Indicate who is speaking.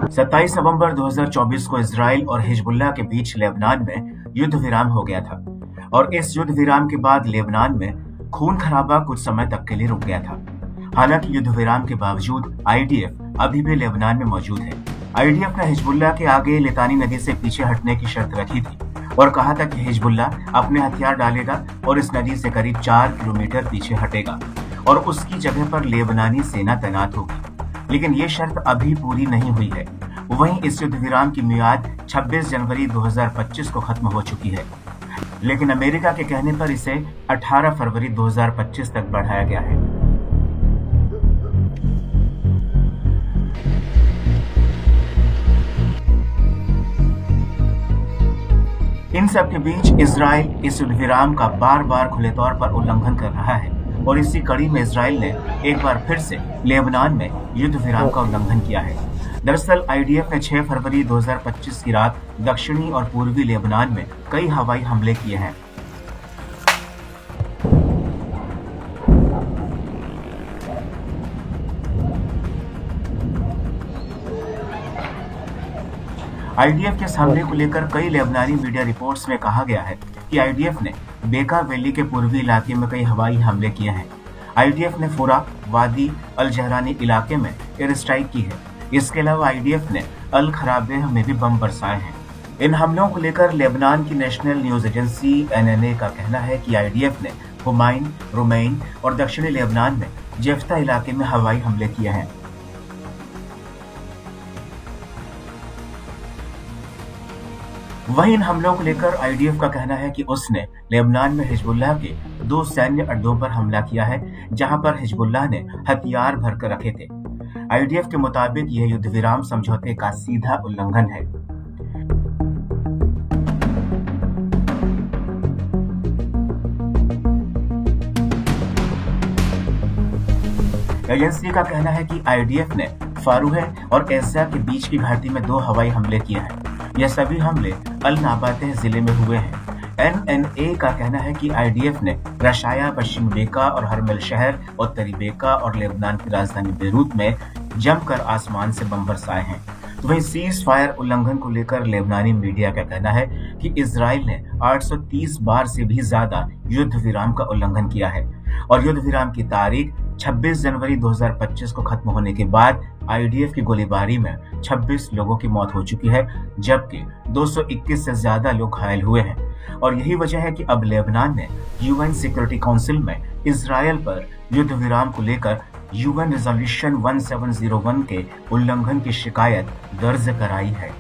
Speaker 1: सत्ताईस नवंबर 2024 को इजराइल और हिजबुल्लाह के बीच लेबनान में युद्ध विराम हो गया था और इस युद्ध विराम के बाद लेबनान में खून खराबा कुछ समय तक के लिए रुक गया था। हालांकि युद्ध विराम के बावजूद आईडीएफ अभी भी लेबनान में मौजूद है। आईडीएफ ने हिजबुल्लाह के आगे लितानी नदी से पीछे हटने की शर्त रखी थी और कहा था कि हिजबुल्लाह अपने हथियार डालेगा और इस नदी से करीब 4 किलोमीटर पीछे हटेगा और उसकी जगह पर लेबनानी सेना तैनात होगी। लेकिन ये शर्त अभी पूरी नहीं हुई है। वहीं इस युद्ध विराम की मियाद 26 जनवरी 2025 को खत्म हो चुकी है, लेकिन अमेरिका के कहने पर इसे 18 फरवरी 2025 तक बढ़ाया गया है। इन सब के बीच इजराइल इस युद्ध विराम का बार बार खुले तौर पर उल्लंघन कर रहा है और इसी कड़ी में इजराइल ने एक बार फिर से लेबनान में युद्ध विराम का उल्लंघन किया है। दरअसल आईडीएफ ने 6 फरवरी 2025 की रात दक्षिणी और पूर्वी लेबनान में कई हवाई हमले किए हैं। आईडीएफ के इस हमले को लेकर कई लेबनानी मीडिया रिपोर्ट्स में कहा गया है कि आईडीएफ ने बेका वैली के पूर्वी इलाके में कई हवाई हमले किए हैं। आईडीएफ ने फुरा, वादी, अल जहरानी इलाके में एयर स्ट्राइक की है। इसके अलावा आईडीएफ ने अल खराबेह में भी बम बरसाए हैं। इन हमलों को लेकर लेबनान की नेशनल न्यूज एजेंसी एनएनए का कहना है कि आईडीएफ ने हुमाइन, रुमैन और दक्षिणी लेबनान में जेफ्ता इलाके में हवाई हमले किए हैं। वहीं इन हमलों को लेकर आईडीएफ का कहना है कि उसने लेबनान में हिजबुल्लाह के 2 सैन्य अड्डों पर हमला किया है, जहां पर हिजबुल्लाह ने हथियार भरकर रखे थे। आईडीएफ के मुताबिक यह युद्ध विराम समझौते का सीधा उल्लंघन है। एजेंसी का कहना है कि आईडीएफ ने फारूह और एज़ा के बीच की घाटी में 2 हवाई हमले किए हैं। यह सभी हमले अल नाबातेह जिले में हुए हैं। एनएनए का कहना है कि आईडीएफ ने रशाया, पश्चिम बेका और हरमेल शहर, उत्तरी बेका और लेबनान की राजधानी बेरूत में जमकर आसमान से बम बरसाए हैं। तो वहीं सीज फायर उल्लंघन को लेकर लेबनानी मीडिया का कहना है कि इजराइल ने 830 बार से भी ज्यादा युद्ध विराम का उल्लंघन किया है और युद्ध विराम की तारीख 26 जनवरी 2025 को खत्म होने के बाद आईडीएफ की गोलीबारी में 26 लोगों की मौत हो चुकी है, जबकि 221 से ज्यादा लोग घायल हुए हैं। और यही वजह है कि अब लेबनान ने यूएन सिक्योरिटी काउंसिल में इजराइल पर युद्ध विराम को लेकर यूएन रेजोल्यूशन 1701 के उल्लंघन की शिकायत दर्ज कराई है।